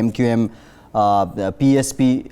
MQM, PSP,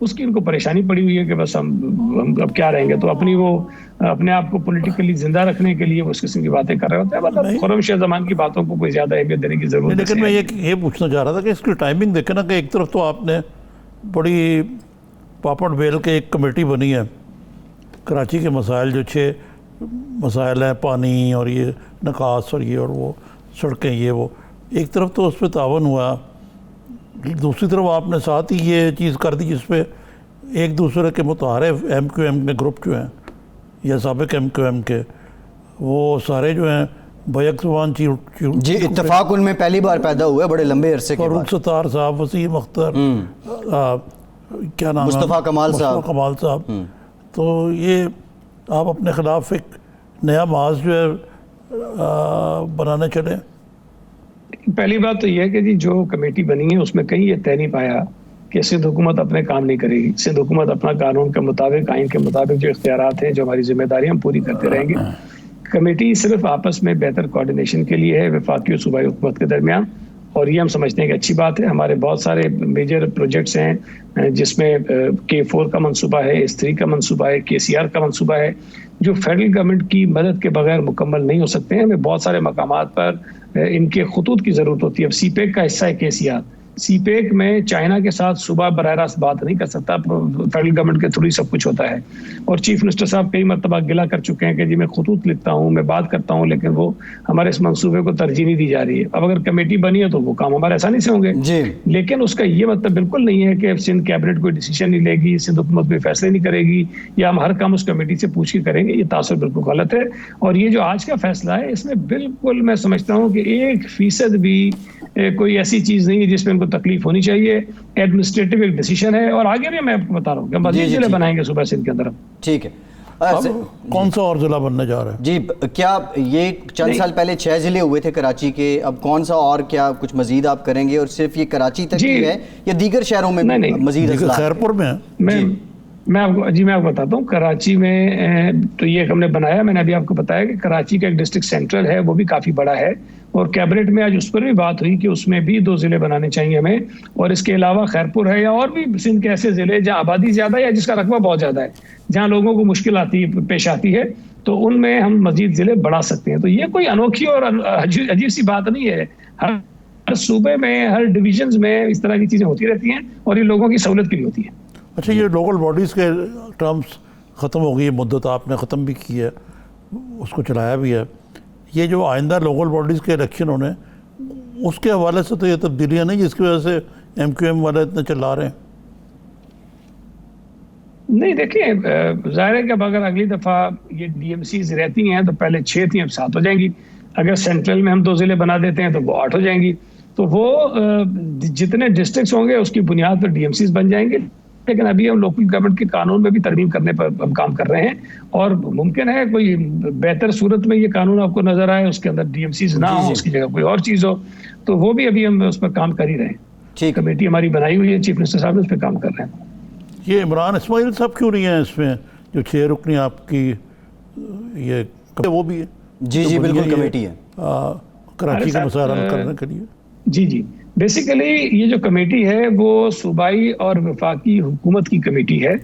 اس کی ان کو پریشانی پڑی ہوئی ہے کہ بس ہم اب کیا رہیں گے. تو اپنے آپ کو پولیٹیکلی زندہ رکھنے کے لیے وہ اس قسم کی باتیں کر رہے ہوتے ہیں. مطلب خرم شاہ زمان کی باتوں کو کوئی زیادہ اہمیت دینے کی ضرورت نہیں. لیکن میں یہ پوچھنا چاہ رہا تھا کہ اس کی ٹائمنگ دیکھیں نا کہ ایک طرف تو آپ نے بڑی پاپڑ بیل کے ایک کمیٹی بنی ہے کراچی کے مسائل جو 6 مسائل ہیں, پانی اور یہ نکاس اور یہ اور وہ سڑکیں یہ وہ, ایک طرف تو اس پہ تعاون ہوا, دوسری طرف آپ نے ساتھ ہی یہ چیز کر دی جس پہ ایک دوسرے کے متعارف ایم کیو ایم کے گروپ جو ہیں یا سابق ایم کیو ایم کے وہ سارے جو ہیں بیک زبان جی اتفاق ان میں پہلی بار پیدا ہوا ہے بڑے لمبے عرصے کے بعد. فاروق ستار صاحب, وسیم اختر, کیا نام ہے, مصطفیٰ کمال صاحب. تو یہ آپ اپنے خلاف ایک نیا محاذ جو ہے بنانے چلے. پہلی بات تو یہ ہے کہ جی جو کمیٹی بنی ہے اس میں کہیں یہ طے نہیں پایا کہ سندھ حکومت اپنے کام نہیں کرے گی. سندھ حکومت اپنا قانون کے مطابق, آئین کے مطابق جو اختیارات ہیں, جو ہماری ذمہ داری ہم پوری کرتے رہیں گے. کمیٹی صرف آپس میں بہتر کوارڈینیشن کے لیے ہے وفاقی اور صوبائی حکومت کے درمیان, اور یہ ہم سمجھتے ہیں کہ اچھی بات ہے. ہمارے بہت سارے میجر پروجیکٹس ہیں جس میں K4 کا منصوبہ ہے, S3 کا منصوبہ ہے, KCR کا منصوبہ ہے, جو فیڈرل گورنمنٹ کی مدد کے بغیر مکمل نہیں ہو سکتے ہیں. ہمیں بہت سارے مقامات پر ان کے خطوط کی ضرورت ہوتی ہے. اب سی پیک کا حصہ ہے KCR. سی پیک میں چائنا کے ساتھ صوبہ براہ راست بات نہیں کر سکتا, فیڈرل گورنمنٹ کے تھرو ہی سب کچھ ہوتا ہے. اور چیف منسٹر صاحب کئی مرتبہ گلا کر چکے ہیں کہ جی میں خطوط لکھتا ہوں, میں بات کرتا ہوں, لیکن وہ ہمارے اس منصوبے کو ترجیح نہیں دی جا رہی ہے. اب اگر کمیٹی بنی ہے تو وہ کام ہمارے آسانی سے ہوں گے جی. لیکن اس کا یہ مطلب بالکل نہیں ہے کہ سندھ کیبنٹ کوئی ڈیسیشن نہیں لے گی, سندھ حکومت کوئی فیصلے نہیں کرے گی, یا ہم ہر کام اس کمیٹی سے پوچھ کے کریں گے. یہ تاثر بالکل غلط ہے. اور یہ جو آج کا فیصلہ ہے اس میں بالکل میں سمجھتا ہوں کہ 1% بھی کوئی ایسی چیز نہیں ہے جس میں ان کو تکلیف ہونی چاہیے. ایڈمنسٹریٹو ایک ڈیسیشن ہے, اور آگے بھی میں آپ کو بتا رہا ہوں کہ مزید ضلع بنائیں گے صوبہ سندھ کے اندر. ٹھیک ہے. کون سا اور ضلع بننے جا رہا ہے؟ جی کیا یہ چند سال پہلے 6 ضلع ہوئے تھے کراچی کے, اب کون سا اور کیا کچھ مزید آپ کریں گے, اور صرف یہ کراچی تک ہی ہے یا دیگر شہروں میں مزید؟ خیرپور میں میں آپ کو بتاتا ہوں. کراچی میں تو یہ ہم نے بنایا, میں نے ابھی آپ کو بتایا کہ کراچی کا ایک ڈسٹرکٹ سینٹرل ہے, وہ بھی کافی بڑا ہے, اور کیبنٹ میں آج اس پر بھی بات ہوئی کہ اس میں بھی 2 ضلع بنانے چاہیے ہمیں. اور اس کے علاوہ خیرپور ہے یا اور بھی سندھ کے ایسے ضلع جہاں آبادی زیادہ ہے یا جس کا رقبہ بہت زیادہ ہے, جہاں لوگوں کو مشکل پیش آتی ہے, تو ان میں ہم مزید ضلع بڑھا سکتے ہیں. تو یہ کوئی انوکھی اور عجیب سی بات نہیں ہے. ہر صوبے میں, ہر ڈویژنز میں اس طرح کی چیزیں ہوتی رہتی ہیں, اور یہ لوگوں کی سہولت کے لیے ہوتی ہے. اچھا, یہ لوکل باڈیز کے ٹرمز ختم ہو گئی, مدت آپ نے ختم بھی کی ہے, اس کو چلایا بھی ہے. یہ جو آئندہ لوکل باڈیز کے الیکشن ہونے, اس کے حوالے سے تو یہ تبدیلیاں نہیں جس کی وجہ سے ایم کیو ایم والے اتنے چلا رہے ہیں؟ نہیں دیکھیں, ظاہر ہے کہ اب اگر اگلی دفعہ یہ DMCs رہتی ہیں تو پہلے 6 تھیں, اب 7 ہو جائیں گی. اگر سینٹرل میں ہم 2 ضلع بنا دیتے ہیں تو وہ 8 ہو جائیں گی. تو وہ جتنے ڈسٹرکٹس ہوں گے اس کی بنیاد پر DMCs بن جائیں گے. لیکن ابھی ہم لوکل گورنمنٹ کے قانون میں بھی ترمیم کرنے پر ہم کام کر رہے ہیں, اور ممکن ہے کوئی بہتر صورت میں یہ قانون آپ کو نظر آئے, اس کے اندر DMCs نہ ہوں, اس کی جگہ کوئی اور چیز ہو, تو وہ بھی ابھی ہم اس پر کام کر ہی رہے ہیں. کمیٹی ہماری بنائی ہوئی ہے, چیف منسٹر صاحب اس پہ کام کر رہے ہیں. یہ عمران اسماعیل صاحب کیوں نہیں ہیں اس میں, جو 6 رکنی آپ کی یہ وہ بھی ہے؟ جی بالکل کمیٹی ہے کراچی کے مسائل حل کرنے کے لیے. جی بیسیکلی یہ جو کمیٹی ہے وہ صوبائی اور وفاقی حکومت کی کمیٹی ہے.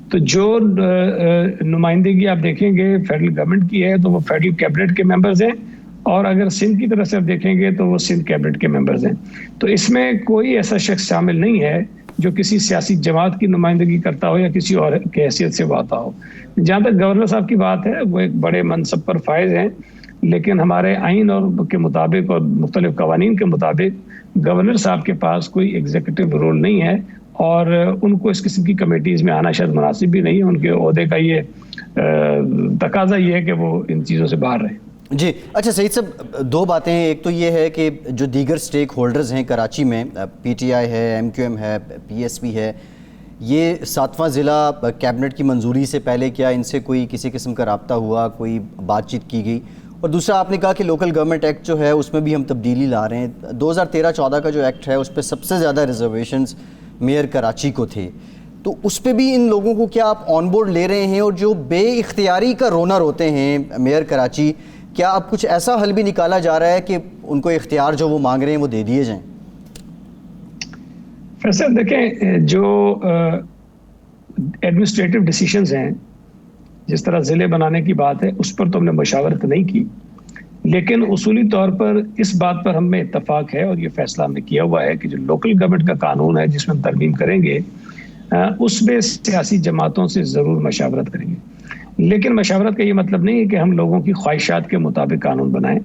تو جو نمائندگی آپ دیکھیں گے فیڈرل گورنمنٹ کی ہے تو وہ فیڈرل کیبنٹ کے ممبرز ہیں, اور اگر سندھ کی طرف سے آپ دیکھیں گے تو وہ سندھ کیبنٹ کے ممبرز ہیں. تو اس میں کوئی ایسا شخص شامل نہیں ہے جو کسی سیاسی جماعت کی نمائندگی کرتا ہو یا کسی اور کی حیثیت سے وہ آتا ہو. جہاں تک گورنر صاحب کی بات ہے, وہ ایک بڑے منصب پر فائز ہیں, لیکن ہمارے آئین اور کے مطابق اور مختلف قوانین کے مطابق گورنر صاحب کے پاس کوئی ایگزیکٹو رول نہیں ہے, اور ان کو اس قسم کی کمیٹیز میں آنا شاید مناسب بھی نہیں ہے. ان کے عہدے کا یہ تقاضا یہ ہے کہ وہ ان چیزوں سے باہر رہیں. جی اچھا سعید صاحب, 2 باتیں ہیں. ایک تو یہ ہے کہ جو دیگر سٹیک ہولڈرز ہیں کراچی میں, PTI ہے, MQM ہے, PSP ہے, یہ 7واں ضلع کیبنٹ کی منظوری سے پہلے کیا ان سے کوئی کسی قسم کا رابطہ ہوا, کوئی بات چیت کی گئی؟ اور دوسرا آپ نے کہا کہ لوکل گورنمنٹ ایکٹ جو ہے اس میں بھی ہم تبدیلی لا رہے ہیں. 2013-14 کا جو ایکٹ ہے اس پہ سب سے زیادہ ریزرویشنز میئر کراچی کو تھے, تو اس پہ بھی ان لوگوں کو کیا آپ آن بورڈ لے رہے ہیں؟ اور جو بے اختیاری کا رونر ہوتے ہیں میئر کراچی, کیا اب کچھ ایسا حل بھی نکالا جا رہا ہے کہ ان کو اختیار جو وہ مانگ رہے ہیں وہ دے دیے جائیں؟ فیصل دیکھیں، جو ایڈمنسٹریٹو ڈیسیشنز ہیں، جس طرح ضلع بنانے کی بات ہے، اس پر تو ہم نے مشاورت نہیں کی، لیکن اصولی طور پر اس بات پر ہم میں اتفاق ہے اور یہ فیصلہ ہم نے کیا ہوا ہے کہ جو لوکل گورنمنٹ کا قانون ہے جس میں ہم ترمیم کریں گے، اس میں سیاسی جماعتوں سے ضرور مشاورت کریں گے، لیکن مشاورت کا یہ مطلب نہیں ہے کہ ہم لوگوں کی خواہشات کے مطابق قانون بنائیں۔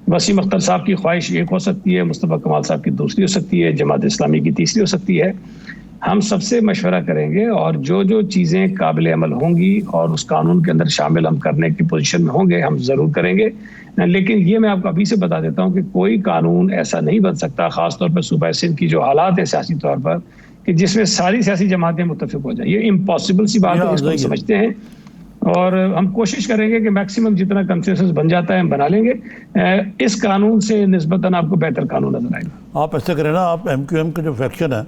وسیم اختر صاحب کی خواہش ایک ہو سکتی ہے، مصطفیٰ کمال صاحب کی دوسری ہو سکتی ہے، جماعت اسلامی کی تیسری ہو سکتی ہے۔ ہم سب سے مشورہ کریں گے اور جو چیزیں قابل عمل ہوں گی اور اس قانون کے اندر شامل ہم کرنے کی پوزیشن میں ہوں گے، ہم ضرور کریں گے۔ لیکن یہ میں آپ کو ابھی سے بتا دیتا ہوں کہ کوئی قانون ایسا نہیں بن سکتا، خاص طور پر صوبہ سندھ کی جو حالات ہیں سیاسی طور پر، کہ جس میں ساری سیاسی جماعتیں متفق ہو جائیں۔ یہ امپاسبل سی بات ہے، اس کو سمجھتے ہیں، اور ہم کوشش کریں گے کہ میکسیمم جتنا کنسنسس بن جاتا ہے ہم بنا لیں گے۔ اس قانون سے نسبتاً آپ کو بہتر قانون نظر آئے گا۔ آپ ایسے کریں نا، آپ ایم کیو ایم کے جو فیکشن ہے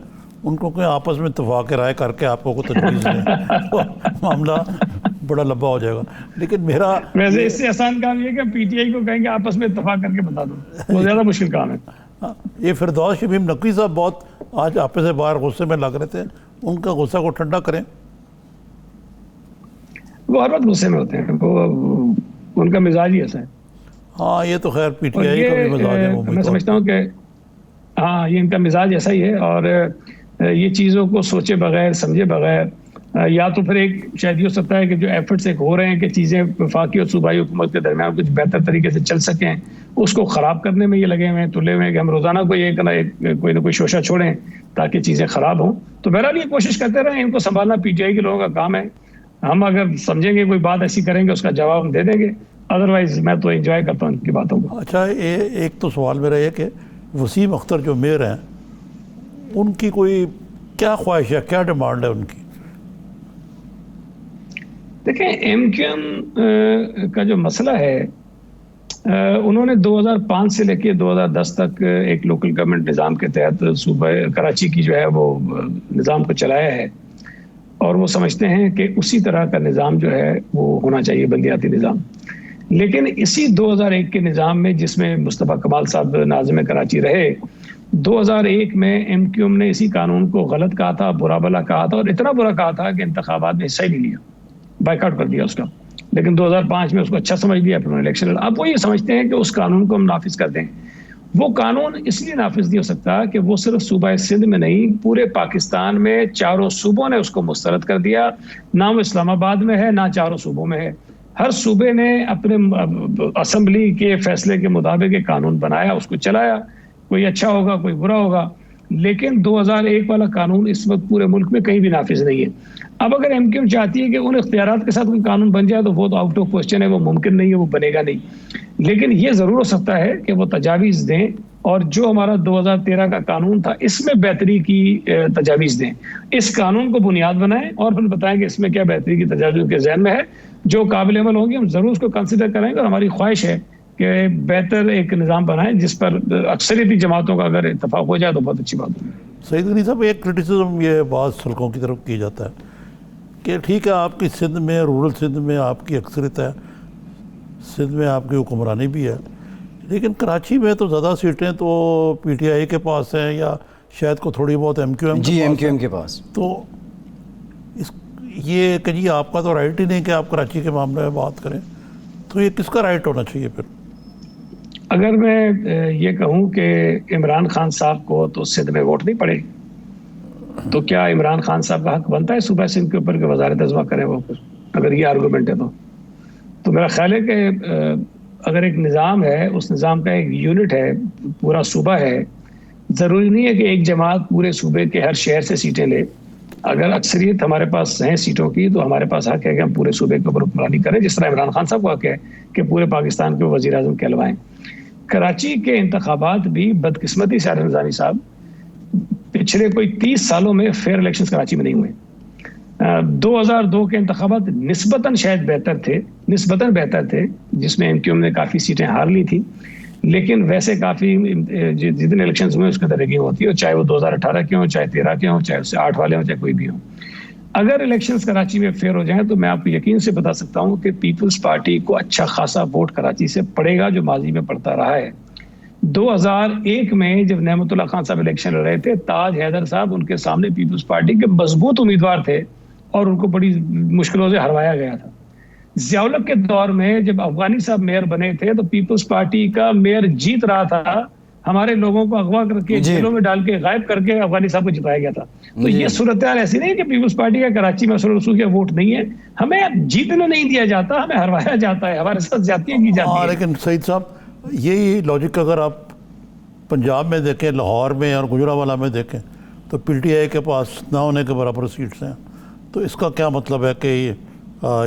ان کو کوئی آپس میں اتفاق رائے کر کے آپ کو تجویز دیں، تو معاملہ بڑا لمبا ہو جائے گا۔ لیکن میرا ویسے اس سے آسان کام یہ کہ پی ٹی آئی کو کہیں گے آپس میں اتفاق کر کے بتا دو، وہ زیادہ مشکل کام ہے۔ یہ فردوس شمیم نقوی صاحب بہت آج آپ سے باہر غصے میں لگ رہے تھے، ان کا غصہ کو ٹھنڈا کریں۔ وہ ہر وقت غصے میں ہوتے ہیں، وہ ان کا مزاج ہی ایسا ہے۔ ہاں یہ تو خیر پی ٹی آئی کا بھی مزاج ہے، میں سمجھتا ہوں کہ ہاں یہ ان کا مزاج ایسا ہی ہے، اور یہ چیزوں کو سوچے بغیر سمجھے بغیر، یا تو پھر ایک شاید یہ ہو سکتا ہے کہ جو ایفرٹس ایک ہو رہے ہیں کہ چیزیں وفاقی اور صوبائی حکومت کے درمیان کچھ بہتر طریقے سے چل سکیں، اس کو خراب کرنے میں یہ لگے ہوئے ہیں، تلے ہوئے ہیں کہ ہم روزانہ کوئی نہ کوئی شوشہ چھوڑیں تاکہ چیزیں خراب ہوں۔ تو بہرحال یہ کوشش کرتے رہیں، ان کو سنبھالنا پی ٹی آئی کے لوگوں کا کام ہے۔ ہم اگر سمجھیں گے کوئی بات ایسی کریں گے، اس کا جواب ہم دے دیں گے، ادروائز میں تو انجوائے کرتا ہوں ان کی باتوں کو۔ اچھا، ایک تو سوال میرا یہ کہ وسیم اختر جو میئر ہیں، ان کی کوئی کیا خواہش ہے، کیا ڈیمانڈ ہے ان کی؟ دیکھیں، ایم کیو ایم کا جو مسئلہ ہے، انہوں نے 2005 سے لے کے 2010 تک ایک لوکل گورنمنٹ نظام کے تحت صوبہ کراچی کی جو ہے وہ نظام کو چلایا ہے، اور وہ سمجھتے ہیں کہ اسی طرح کا نظام جو ہے وہ ہونا چاہیے، بلدیاتی نظام۔ لیکن اسی 2001 کے نظام میں، جس میں مصطفیٰ کمال صاحب ناظم کراچی رہے، 2001 میں ایم کیو ایم نے اسی قانون کو غلط کہا تھا، برا بلا کہا تھا، اور اتنا برا کہا تھا کہ انتخابات میں حصہ ہی نہیں لیا، بائیکاٹ کر دیا اس کا۔ لیکن 2005 میں اس کو اچھا سمجھ لیا، پھر الیکشن لڑا۔ اب وہ یہ سمجھتے ہیں کہ اس قانون کو ہم نافذ کر دیں۔ وہ قانون اس لیے نافذ نہیں ہو سکتا کہ وہ صرف صوبہ سندھ میں نہیں، پورے پاکستان میں چاروں صوبوں نے اس کو مسترد کر دیا۔ نہ وہ اسلام آباد میں ہے، نہ چاروں صوبوں میں ہے۔ ہر صوبے نے اپنے اسمبلی کے فیصلے کے مطابق ایک قانون بنایا، اس کو چلایا، کوئی اچھا ہوگا کوئی برا ہوگا۔ لیکن 2001 والا قانون اس وقت پورے ملک میں کہیں بھی نافذ نہیں ہے۔ اب اگر ایم کیو ایم چاہتی ہے کہ ان اختیارات کے ساتھ کوئی قانون بن جائے تو وہ تو آؤٹ آف کوسچن ہے، وہ ممکن نہیں ہے، وہ بنے گا نہیں۔ لیکن یہ ضرور ہو سکتا ہے کہ وہ تجاویز دیں، اور جو ہمارا 2013 کا قانون تھا اس میں بہتری کی تجاویز دیں، اس قانون کو بنیاد بنائیں، اور پھر بتائیں کہ اس میں کیا بہتری کی تجاویز ان کے ذہن میں ہے۔ جو قابل عمل ہوں گی ہم ضرور اس کو کنسیڈر کریں گے، اور ہماری خواہش ہے کہ بہتر ایک نظام بنائیں جس پر اکثریتی جماعتوں کا اگر اتفاق ہو جائے تو بہت اچھی بات ہوگی۔ سعید غنی صاحب، ایک کرٹیسزم یہ بعض حلقوں کی طرف کیا جاتا ہے کہ ٹھیک ہے آپ کی سندھ میں، رورل سندھ میں آپ کی اکثریت ہے، سندھ میں آپ کی حکمرانی بھی ہے، لیکن کراچی میں تو زیادہ سیٹیں تو پی ٹی آئی کے پاس ہیں، یا شاید کو تھوڑی بہت ایم کیو ایم کے پاس۔ تو یہ کہ جی آپ کا تو رائٹ ہی نہیں کہ آپ کراچی کے معاملے میں بات کریں، تو یہ کس کا رائٹ ہونا چاہیے پھر؟ اگر میں یہ کہوں کہ عمران خان صاحب کو تو سندھ میں ووٹ نہیں پڑے، تو کیا عمران خان صاحب کا حق بنتا ہے صوبہ سندھ کے اوپر کہ وزارت عظمیٰ کریں وہ؟ اگر یہ آرگومنٹ ہے تو میرا خیال ہے کہ اگر ایک نظام ہے، اس نظام کا ایک یونٹ ہے، پورا صوبہ ہے، ضروری نہیں ہے کہ ایک جماعت پورے صوبے کے ہر شہر سے سیٹیں لے۔ اگر اکثریت ہمارے پاس ہیں سیٹوں کی تو ہمارے پاس حق ہے کہ ہم پورے صوبے کے اوپر حکمرانی کریں، جس طرح عمران خان صاحب کو حق ہے کہ پورے پاکستان کے وزیر اعظم کہلوائیں۔ کراچی کے انتخابات بھی بدقسمتی سے نظامی صاحب پچھلے کوئی 30 سالوں میں فیئر الیکشنز کراچی میں نہیں ہوئے۔ 2002 کے انتخابات نسبتاً شاید بہتر تھے، جس میں ایم کیو ایم نے کافی سیٹیں ہار لی تھی، لیکن ویسے کافی جتنے الیکشنز ہوئے اس کے اندر ریگنگ ہوتی ہے، چاہے وہ 2018 کے ہوں، چاہے 13 کے ہوں، چاہے اس سے 8 والے ہوں، چاہے کوئی بھی ہوں۔ اگر الیکشنز کراچی میں فیئر ہو جائیں تو میں آپ کو یقین سے بتا سکتا ہوں کہ پیپلز پارٹی کو اچھا خاصا ووٹ کراچی سے پڑے گا، جو ماضی میں پڑتا رہا ہے۔ 2001 میں جب نعمت اللہ خان صاحب الیکشن لڑ رہے تھے، تاج حیدر صاحب ان کے سامنے پیپلز پارٹی کے مضبوط امیدوار تھے اور ان کو بڑی مشکلوں سے ہروایا گیا تھا۔ ضیاء الحق کے دور میں جب افغانی صاحب میئر بنے تھے تو پیپلز پارٹی کا میئر جیت رہا تھا، ہمارے لوگوں کو اغوا کر کے جیلوں میں ڈال کے غائب کر کے افغانی صاحب کو جتایا گیا تھا۔ تو یہ صورتحال ایسی نہیں کہ پیپلز پارٹی کا کراچی میں اثر و رسوخ کا ووٹ نہیں ہے، ہمیں جیتنے نہیں دیا جاتا، ہمیں ہروایا جاتا ہے، ہمارے ساتھ زیادتیاں کی جاتی ہیں۔ لیکن سعید صاحب یہی لاجک اگر آپ پنجاب میں دیکھیں، لاہور میں اور گجرانوالہ میں دیکھیں تو پی ٹی آئی کے پاس نہ ہونے کے برابر سیٹس ہیں، تو اس کا کیا مطلب ہے کہ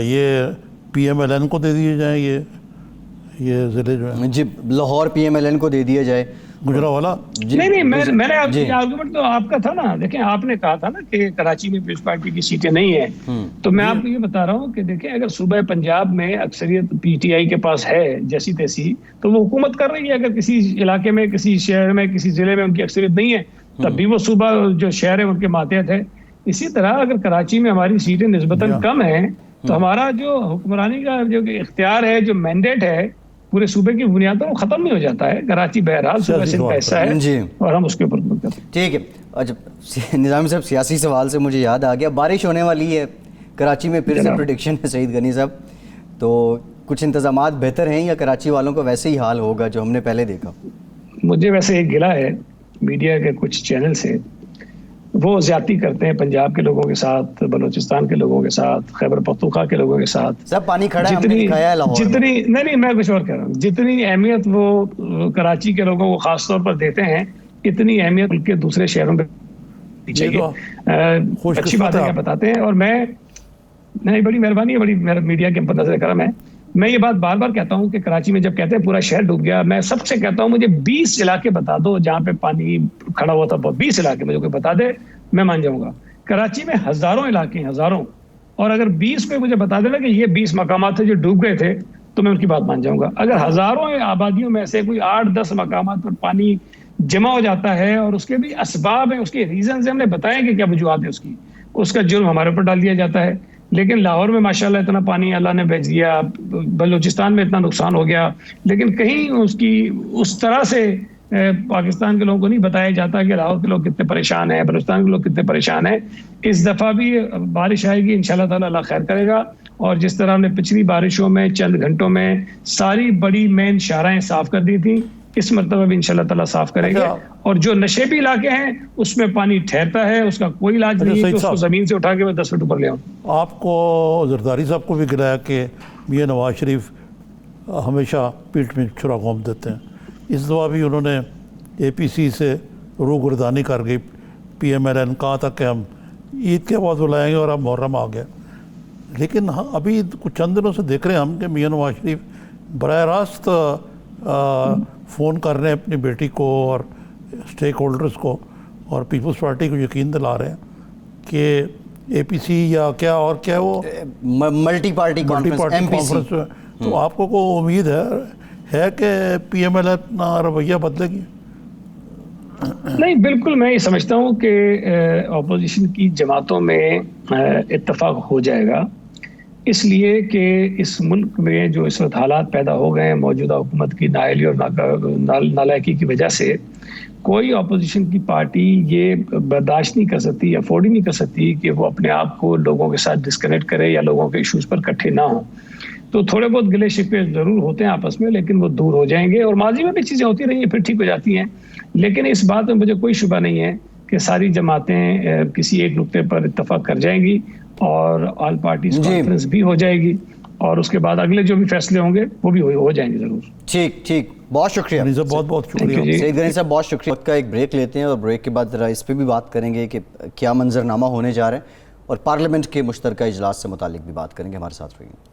یہ پی ایم ایل این کو دے دیے جائیں یہ ضلع جو ہے؟ جی Lahore P M L N کو دے دیا جائے، گجرانوالہ نہیں میں نے آرگومنٹ تو آپ کا تھا نا، دیکھیں آپ نے کہا تھا نا کہ کراچی میں پیپلز پارٹی کی سیٹیں نہیں ہیں، تو میں آپ کو یہ بتا رہا ہوں کہ دیکھیں اگر صوبہ پنجاب میں اکثریت پی ٹی آئی کے پاس ہے جیسی تیسی، تو وہ حکومت کر رہی ہے۔ اگر کسی علاقے میں، کسی شہر میں، کسی ضلع میں ان کی اکثریت نہیں ہے تب بھی وہ صوبہ جو شہر ہے ان کے ماتحت ہے۔ اسی طرح اگر کراچی میں ہماری سیٹیں نسبتاً کم ہیں تو ہمارا جو حکمرانی کا جو اختیار ہے، جو مینڈیٹ ہے پورے صوبے کی بنیاد پر وہ ختم نہیں ہو جاتا ہے۔ کراچی بہرحال صوبہ سندھ کا حصہ ہے اور ہم اس کے اوپر کرتے ہیں۔ ٹھیک ہے۔ اچھا نظامی صاحب، سیاسی سوال سے مجھے یاد آ گیا، بارش ہونے والی ہے کراچی میں، پھر سے پریڈکشن ہے سعید غنی صاحب، تو کچھ انتظامات بہتر ہیں یا کراچی والوں کو ویسے ہی حال ہوگا جو ہم نے پہلے دیکھا؟ مجھے ویسے ایک گلہ ہے میڈیا کے کچھ چینل سے، وہ زیادتی کرتے ہیں پنجاب کے لوگوں کے ساتھ، بلوچستان کے لوگوں کے ساتھ، خیبر پختونخوا کے لوگوں کے ساتھ۔ سب پانی کھڑا ہے، ہم نے دکھایا ہے لاہور میں۔ نہیں میں کچھ اور کہہ رہا ہوں، جتنی اہمیت وہ کراچی کے لوگوں کو خاص طور پر دیتے ہیں، اتنی اہمیت ان کے دوسرے شہروں میں چاہیے۔ اچھی بات ہے کیا بتاتے ہیں، اور میں نہیں، بڑی مہربانی ہے، بڑی میڈیا کے نظر کرم ہے۔ میں یہ بات بار بار کہتا ہوں کہ کراچی میں جب کہتے ہیں پورا شہر ڈوب گیا، میں سب سے کہتا ہوں مجھے 20 علاقے بتا دو جہاں پہ پانی کھڑا ہوا تھا، 20 علاقے مجھے کوئی بتا دے میں مان جاؤں گا۔ کراچی میں ہزاروں علاقے ہیں، ہزاروں، اور اگر 20 کوئی مجھے بتا دینا کہ یہ 20 مقامات تھے جو ڈوب گئے تھے تو میں ان کی بات مان جاؤں گا۔ اگر ہزاروں آبادیوں میں سے کوئی 8-10 مقامات پر پانی جمع ہو جاتا ہے اور اس کے بھی اسباب ہیں، اس کے ریزنز ہم نے بتائیں کہ کیا وجوہات ہیں اس کا جرم ہمارے اوپر ڈال دیا جاتا ہے۔ لیکن لاہور میں ماشاءاللہ اتنا پانی اللہ نے بھیج دیا، بلوچستان میں اتنا نقصان ہو گیا، لیکن کہیں اس طرح سے پاکستان کے لوگوں کو نہیں بتایا جاتا کہ لاہور کے لوگ کتنے پریشان ہیں، بلوچستان کے لوگ کتنے پریشان ہیں۔ اس دفعہ بھی بارش آئے گی انشاءاللہ تعالی، اللہ خیر کرے گا، اور جس طرح ہم نے پچھلی بارشوں میں چند گھنٹوں میں ساری بڑی مین شاہراہیں صاف کر دی تھیں، اس مرتبہ بھی انشاءاللہ تعالی صاف کریں گے۔ اور جو نشیبی علاقے ہیں اس میں پانی ٹھہرتا ہے، اس کا کوئی علاج نہیں ہے کہ اس کو زمین سے اٹھا کے میں 10 فٹ اوپر لے آؤں۔ آپ کو زرداری صاحب کو بھی گلایا کہ میاں نواز شریف ہمیشہ پیٹھ میں چھرا گھونپ دیتے ہیں، اس دفعہ بھی انہوں نے اے پی سی سے روگردانی کر گئی، پی ایم ایل این کہا تھا کہ ہم عید کے بعد بلائیں گے اور اب محرم آ گیا، لیکن ابھی کچھ چند دنوں سے دیکھ رہے ہیں ہم کہ میاں نواز شریف براہ راست فون کر رہے ہیں اپنی بیٹی کو اور اسٹیک ہولڈرز کو اور پیپلز پارٹی کو یقین دلا رہے ہیں کہ اے پی سی یا کیا اور کیا وہ ملٹی پارٹی کانفرنس، تو آپ کو کوئی امید ہے کہ پی ایم ایل اپنا رویہ بدلے گی؟ نہیں، بالکل میں یہ سمجھتا ہوں کہ اپوزیشن کی جماعتوں میں اتفاق ہو جائے گا، اس لیے کہ اس ملک میں جو اس وقت حالات پیدا ہو گئے ہیں موجودہ حکومت کی نااہلی اور نالائقی کی وجہ سے، کوئی اپوزیشن کی پارٹی یہ برداشت نہیں کر سکتی، افورڈ ہی نہیں کر سکتی کہ وہ اپنے آپ کو لوگوں کے ساتھ ڈسکنیکٹ کرے یا لوگوں کے ایشوز پر اکٹھے نہ ہوں۔ تو تھوڑے بہت گلے شکوے ضرور ہوتے ہیں آپس میں، لیکن وہ دور ہو جائیں گے، اور ماضی میں بھی چیزیں ہوتی رہی ہیں پھر ٹھیک ہو جاتی ہیں۔ لیکن اس بات میں مجھے کوئی شبہ نہیں ہے کہ ساری جماعتیں کسی ایک نقطے پر اتفاق کر جائیں گی اور آل پارٹیز کانفرنس بھی ہو جائے گی، اور اس کے بعد اگلے جو بھی فیصلے ہوں گے وہ بھی ہو جائیں گے ضرور۔ ٹھیک، بہت شکریہ بہت بہت شکریہ سعید غنی صاحب، بہت شکریہ۔ وقت کا ایک بریک لیتے ہیں اور بریک کے بعد ذرا اس پہ بھی بات کریں گے کہ کیا منظرنامہ ہونے جا رہے ہیں، اور پارلیمنٹ کے مشترکہ اجلاس سے متعلق بھی بات کریں گے۔ ہمارے ساتھ رہیے۔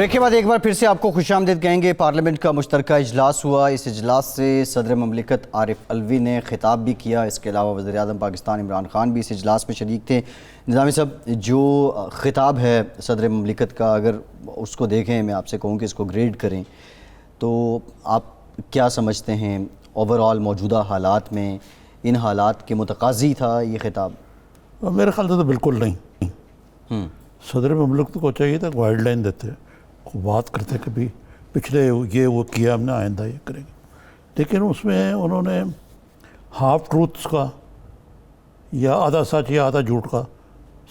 بریک کے بعد ایک بار پھر سے آپ کو خوش آمدید کہیں گے. پارلیمنٹ کا مشترکہ اجلاس ہوا. اس اجلاس سے صدر مملکت عارف الوی نے خطاب بھی کیا. اس کے علاوہ وزیر اعظم پاکستان عمران خان بھی اس اجلاس میں شریک تھے. نظامی صاحب, جو خطاب ہے صدر مملکت کا, اگر اس کو دیکھیں, میں آپ سے کہوں کہ اس کو گریڈ کریں, تو آپ کیا سمجھتے ہیں اوور آل موجودہ حالات میں ان حالات کے متقاضی تھا یہ خطاب؟ میرے خیال سے تو بالکل نہیں. صدر مملکت کو چاہیے تھا گائیڈ لائن دیتے, بات کرتے کہ بھی پچھلے یہ وہ کیا ہم نے, آئندہ یہ کریں گے. لیکن اس میں انہوں نے ہاف ٹروتھس کا یا آدھا سچ یا آدھا جھوٹ کا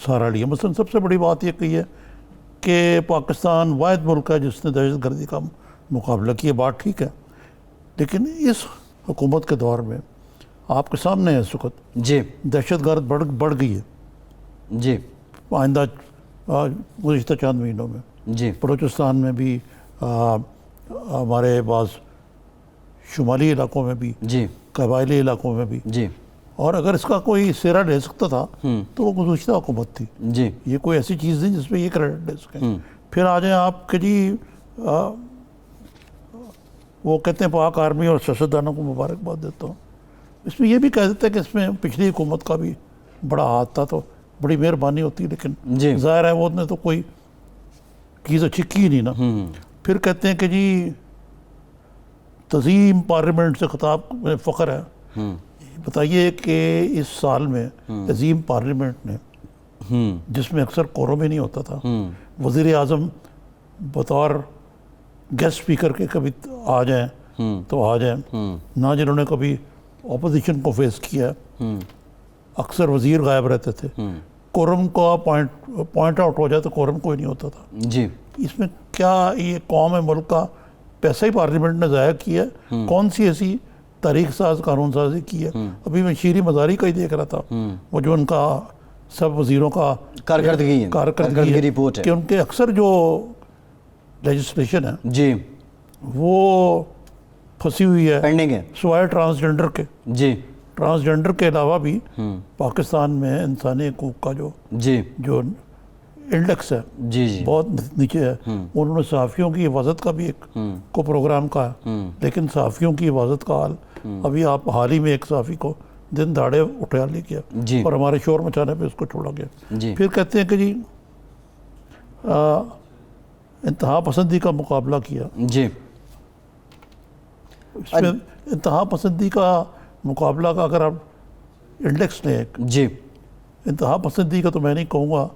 سہارا لیا. مثلا سب سے بڑی بات یہ کہی ہے کہ پاکستان واحد ملک ہے جس نے دہشت گردی کا مقابلہ کیا. بات ٹھیک ہے, لیکن اس حکومت کے دور میں آپ کے سامنے ہے اس وقت جی دہشت گرد بڑھ گئی ہے. جی آئندہ گزشتہ چند مہینوں میں جی بلوچستان میں بھی, ہمارے بعض شمالی علاقوں میں بھی, جی قبائلی علاقوں میں بھی. جی اور اگر اس کا کوئی سیرا لے سکتا تھا تو وہ گزشتہ حکومت تھی. جی یہ کوئی ایسی چیز نہیں جس میں یہ کریڈٹ لے سکیں. پھر آ جائیں آپ کہ جی وہ کہتے ہیں پاک آرمی اور سیاستدانوں کو مبارکباد دیتا ہوں. اس میں یہ بھی کہہ دیتے ہیں کہ اس میں پچھلی حکومت کا بھی بڑا ہاتھ تھا, تو بڑی مہربانی ہوتی, لیکن جی ظاہر ہے وہ نے تو کوئی چیز اچھی کی نہیں نا. پھر کہتے ہیں کہ جی تزیم پارلیمنٹ سے خطاب میں فخر ہے. بتائیے کہ اس سال میں عظیم پارلیمنٹ نے, جس میں اکثر کورم ہی نہیں ہوتا تھا, وزیر اعظم بطور گیسٹ اسپیکر کے کبھی آ جائیں تو آ جائیں, نہ جنہوں نے کبھی اپوزیشن کو فیس کیا, اکثر وزیر غائب رہتے تھے. کورم کا پوائنٹ آؤٹ ہو جائے تو کورم کوئی نہیں ہوتا تھا. جی اس میں کیا یہ قوم ہے, ملک کا پیسہ ہی پارلیمنٹ نے ضائع کیا ہے؟ کون سی ایسی تاریخ ساز قانون سازی کی ہے؟ ابھی میں شیری مزاری کا ہی دیکھ رہا تھا, وہ جو ان کا سب وزیروں کا کارکردگی رپورٹ ہے کہ ان کے اکثر جو لیجسلیشن ہے جی وہ پھنسی ہوئی ہے, پینڈنگ ہے. سوائے ٹرانسجنڈر کے. جی ٹرانسجنڈر کے علاوہ بھی پاکستان میں انسانی حقوق کا جی جو انڈیکس ہے جی جی بہت نیچے ہے. انہوں نے صحافیوں کی حفاظت کا بھی ایک کو پروگرام کہا, لیکن صحافیوں کی حفاظت کا حال ابھی آپ حال ہی میں ایک صحافی کو دن دہاڑے اٹھا لے گیا جی اور ہمارے شور مچانے پہ اس کو چھوڑا گیا. جی پھر کہتے ہیں کہ جی انتہا پسندی کا مقابلہ کیا. جی اس میں انتہا پسندی کا مقابلہ کا اگر آپ انڈیکس لیں, جی انتہا پسندی کا تو میں نہیں کہوں گا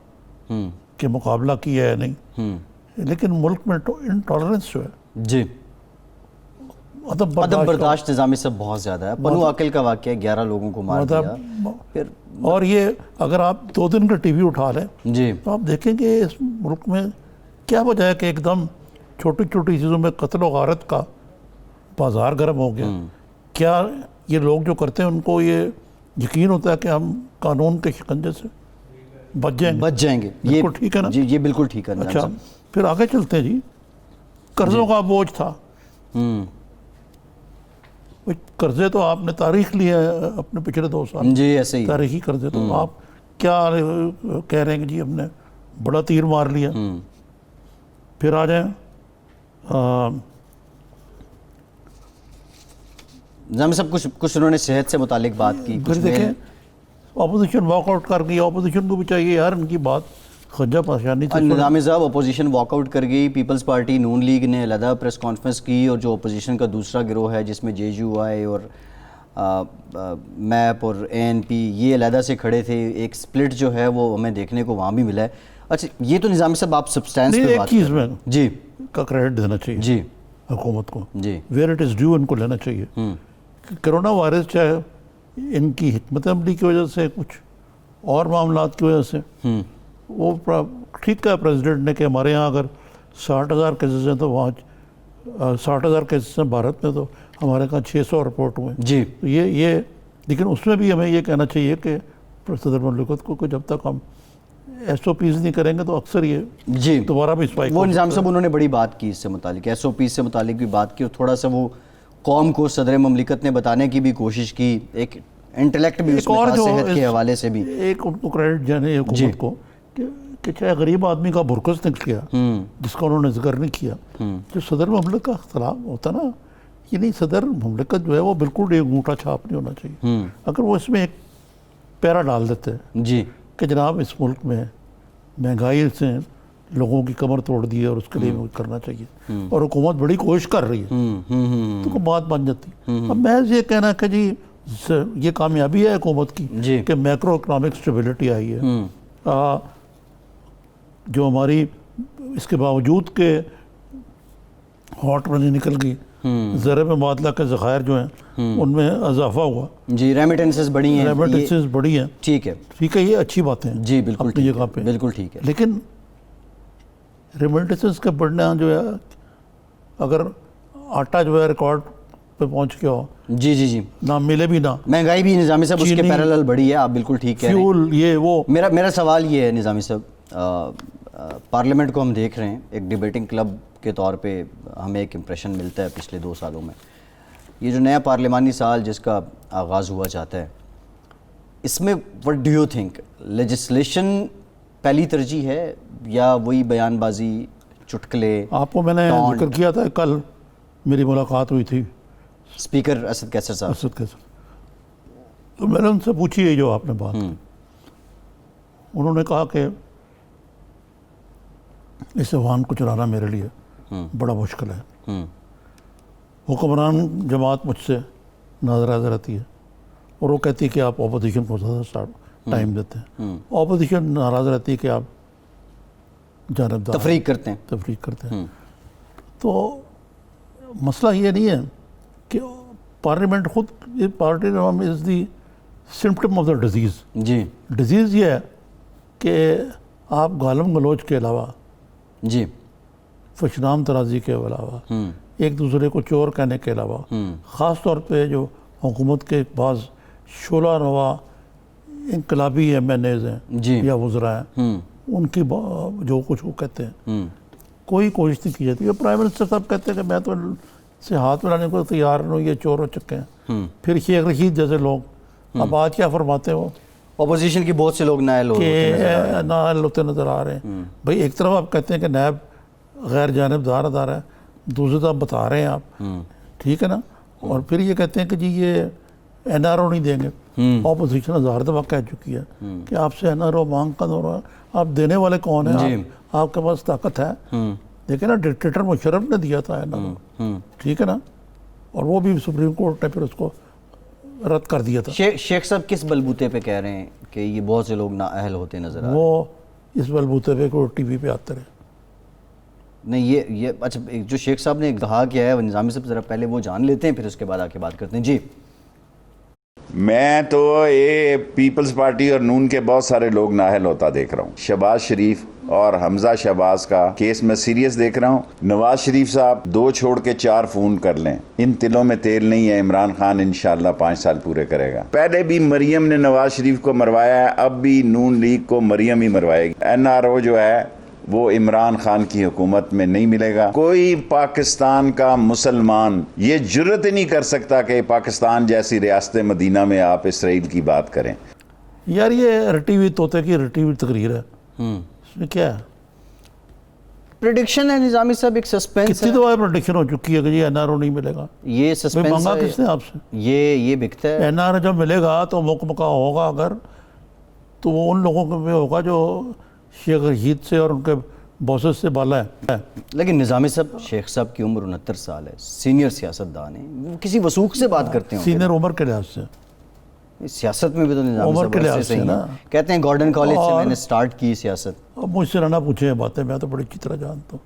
کہ مقابلہ کیا ہے نہیں, لیکن ملک میں انٹالرنس جو ہے, جی عدم عدم برداشت نظامی سب بہت زیادہ ہے. بنو عاقل کا واقعہ 11 لوگوں کو مار دیا. پھر اور یہ اگر آپ 2 دن کا ٹی وی اٹھا لیں جی تو آپ دیکھیں کہ اس ملک میں کیا وجہ ہے کہ ایک دم چھوٹی چھوٹی چیزوں میں قتل و غارت کا بازار گرم ہو گیا. کیا یہ لوگ جو کرتے ہیں ان کو یہ یقین ہوتا ہے کہ ہم قانون کے شکنجے سے بچ جائیں گے؟ یہ بالکل ٹھیک ہے نا. جی یہ بالکل ٹھیک ہے. اچھا پھر آگے چلتے ہیں جی. قرضوں کا بوجھ تھا, قرضے تو آپ نے تاریخ لی ہے اپنے پچھلے 2 سال, جی ایسے ہی تاریخی قرضے. تو آپ کیا کہہ رہے ہیں کہ جی ہم نے بڑا تیر مار لیا. پھر آ جائیں نظامی صاحب, کچھ انہوں نے صحت سے متعلق بات کی. پھر دیکھیں اپوزیشن واک آؤٹ کر گئی. اپوزیشن کو بھی چاہیے یار ان کی بات خجا پریشانی تھی. نظامی صاحب اپوزیشن واک آؤٹ کر گئی. پیپلز پارٹی نون لیگ نے علیحدہ پریس کانفرنس کی, اور جو اپوزیشن کا دوسرا گروہ ہے جس میں JUI اور میپ اور ANP یہ علیحدہ سے کھڑے تھے. ایک سپلٹ جو ہے وہ ہمیں دیکھنے کو وہاں بھی ملا ہے. اچھا یہ تو نظامی صاحب آپ سبسٹینس پہ بات چیز میں جی کا کریڈٹ دینا چاہیے جی حکومت کو, جی ویئر اٹ از ڈیو ان کو لینا چاہیے. کرونا وائرس چاہے ان کی حکمت عملی کی وجہ سے کچھ اور معاملات کی وجہ سے وہ ٹھیک ہے پریزیڈنٹ نے کہ ہمارے یہاں اگر 60,000 کیسز ہیں تو وہاں 60,000 کیسز ہیں بھارت میں, تو ہمارے کہاں 600 رپورٹ ہوئے جی. تو یہ لیکن اس میں بھی ہمیں یہ کہنا چاہیے کہ صدر مملکت کو کہ جب تک ہم SOPs نہیں کریں گے تو اکثر یہ جی دوبارہ بھی اسپائک. وہ نظام صاحب انہوں نے بڑی بات کی اس سے متعلق, SOPs سے متعلق بھی بات کی, اور تھوڑا سا وہ قوم کو صدر مملکت نے بتانے کی بھی کوشش کی. ایک انٹلیکٹ بھی اس میں تھا, صحت کے حوالے سے بھی ایک ان کو کریڈٹ جانے حکومت کو کہ کہ چاہے غریب آدمی کا برکس نکل گیا جس کا انہوں نے ذکر نہیں کیا، جو صدر مملکت کا اختلاف ہوتا نا، یہ نہیں، صدر مملکت جو ہے وہ بالکل ایک انگوٹھا چھاپ نہیں ہونا چاہیے. اگر وہ اس میں ایک پیرا ڈال دیتے ہیں جی کہ کہ جناب اس ملک میں مہنگائی سے لوگوں کی کمر توڑ دی ہے اور اس کے لیے کرنا چاہیے، اور حکومت بڑی کوشش کر رہی ہے، تو بات بن جاتی. اب محض یہ کہنا کہ جی یہ کامیابی ہے حکومت کی کہ میکرو اکنامک اسٹیبلٹی آئی ہے، جو ہماری اس کے باوجود کہ ہاٹ منی نکل گئی، زر مبادلہ کے ذخائر جو ہیں ان میں اضافہ ہوا، جی ریمیٹنسز بڑی ہیں، ریمیٹنسز بڑی ہیں، ٹھیک ہے ٹھیک ہے، یہ اچھی باتیں ہیں جی بالکل اپنی جگہ پہ، بالکل ٹھیک ہے. لیکن ریمیٹنسز کا بڑھنا جو ہے، اگر آٹا جو ہے ریکارڈ پہ پہنچ گیا ہو، جی جی جی نہ ملے بھی نہ، مہنگائی بھی نظامی صاحب اس کے چینی، پیرالل بڑھی ہے، آپ بالکل ٹھیک کہہ رہے ہیں. فیول، یہ وہ، میرا سوال یہ ہے نظامی صاحب، پارلیمنٹ کو ہم دیکھ رہے ہیں ایک ڈیبیٹنگ کلب کے طور پہ ہمیں ایک امپریشن ملتا ہے پچھلے 2 سالوں میں. یہ جو نیا پارلیمانی سال جس کا آغاز ہوا چاہتا ہے، اس میں what do you think legislation پہلی ترجیح ہے یا وہی بیان بازی، چٹکلے؟ آپ کو میں نے ذکر کیا تھا، کل میری ملاقات ہوئی تھی اسپیکر اسد کیسر صاحب، اسد کیسر، تو میں نے ان سے پوچھی ہے جو آپ نے بات، انہوں نے کہا کہ اس عوام کو چلانا میرے لیے بڑا مشکل ہے، حکمران جماعت مجھ سے ناراض رہتی ہے اور وہ کہتی ہے کہ آپ اپوزیشن کو زیادہ ٹائم دیتے ہیں، اپوزیشن ناراض رہتی ہے کہ آپ جانبدار تفریق کرتے ہیں. تو مسئلہ یہ نہیں ہے کہ پارلیمنٹ خود، یہ party is the symptom of the disease. جی ڈیزیز یہ ہے کہ آپ گالم گلوچ کے علاوہ، جی فشنام ترازی کے علاوہ، ایک دوسرے کو چور کہنے کے علاوہ، خاص طور پہ جو حکومت کے بعض شعلہ نوا انقلابی ایم این ایز ہیں یا وزراء ہیں، ان کی جو کچھ وہ کہتے ہیں کوئی کوشش نہیں کی جاتی. پرائم منسٹر صاحب کہتے ہیں کہ میں تو ان سے ہاتھ ملانے کو تیار نہیں ہوں، یہ چور ہو چکے ہیں. پھر شیخ رشید جیسے لوگ اب آج کیا فرماتے ہیں، وہ اپوزیشن کی بہت سے لوگ نائل ہوتے نظر آ رہے ہیں. بھائی ایک طرف آپ کہتے ہیں کہ نیب غیر جانبدار ادارہ ہے، دوسری طرف بتا رہے ہیں آپ، ٹھیک ہے نا، اور پھر یہ کہتے ہیں کہ جی یہ این آر او نہیں دیں گے. اپوزیشن 1000 دفعہ کہہ چکی ہے کہ آپ سے این آر او مانگ کا دور ہے، آپ دینے والے کون ہیں، آپ کے پاس طاقت ہے. دیکھیں نا، ڈکٹیٹر مشرف نے دیا تھا این آر او، ٹھیک ہے نا، اور وہ بھی سپریم کورٹ نے پھر اس کو رد کر دیا تھا. شیخ صاحب کس بلبوتے پہ کہہ رہے ہیں کہ یہ بہت سے لوگ نااہل ہوتے نظر آ رہے ہیں؟ وہ اس بلبوتے پہ کوئی ٹی وی پہ آتے رہے. نہیں یہ اچھا، جو شیخ صاحب نے کہا کیا ہے نظامی صاحب ذرا پہلے وہ جان لیتے ہیں، پھر اس کے بعد آ کے بات کرتے ہیں. جی میں تو یہ پیپلز پارٹی اور نون کے بہت سارے لوگ نااہل ہوتا دیکھ رہا ہوں. شہباز شریف اور حمزہ شہباز کا کیس میں سیریس دیکھ رہا ہوں. نواز شریف صاحب 2 چھوڑ کے 4 فون کر لیں، ان تلوں میں تیل نہیں ہے. عمران خان انشاءاللہ 5 سال پورے کرے گا. پہلے بھی مریم نے نواز شریف کو مروایا ہے، اب بھی نون لیگ کو مریم ہی مروائے گی. این آر او جو ہے وہ عمران خان کی حکومت میں نہیں ملے گا. کوئی پاکستان کا مسلمان یہ جرت ہی نہیں کر سکتا کہ پاکستان جیسی ریاست مدینہ میں آپ اسرائیل کی بات کریں. یار یہ رٹی ہوئی طوطے کی رٹی ہوئی تقریر ہے، اس میں کیا ہے؟ پریڈکشن ہے نظامی صاحب، ایک سسپینس ہے. کتنی دفعہ پریڈکشن ہو چکی ہے کہ جی این آر او نہیں ملے گا. یہ سسپینس مانگا کس نے آپ سے؟ یہ بکتا ہے. این آر او جب ملے گا تو مکمکا ہوگا، اگر تو وہ ان لوگوں کے میں ہوگا جو شیخ رشید سے اور ان کے باسز سے بالا ہے. لیکن نظامی صاحب، شیخ صاحب کی عمر 69 سال ہے، سینئر سیاستدان ہیں، وہ کسی وثوق سے بات کرتے ہیں. سینئر عمر کے لحاظ سے، سیاست میں بھی تو نظامی عمر کے صاحب لحاظ سے سے ہی نا. ہیں. کہتے ہیں گارڈن کالج سے میں نے سٹارٹ کی سیاست. اب مجھ سے نہ پوچھیں یہ باتیں، میں تو بڑی اچھی طرح جانتا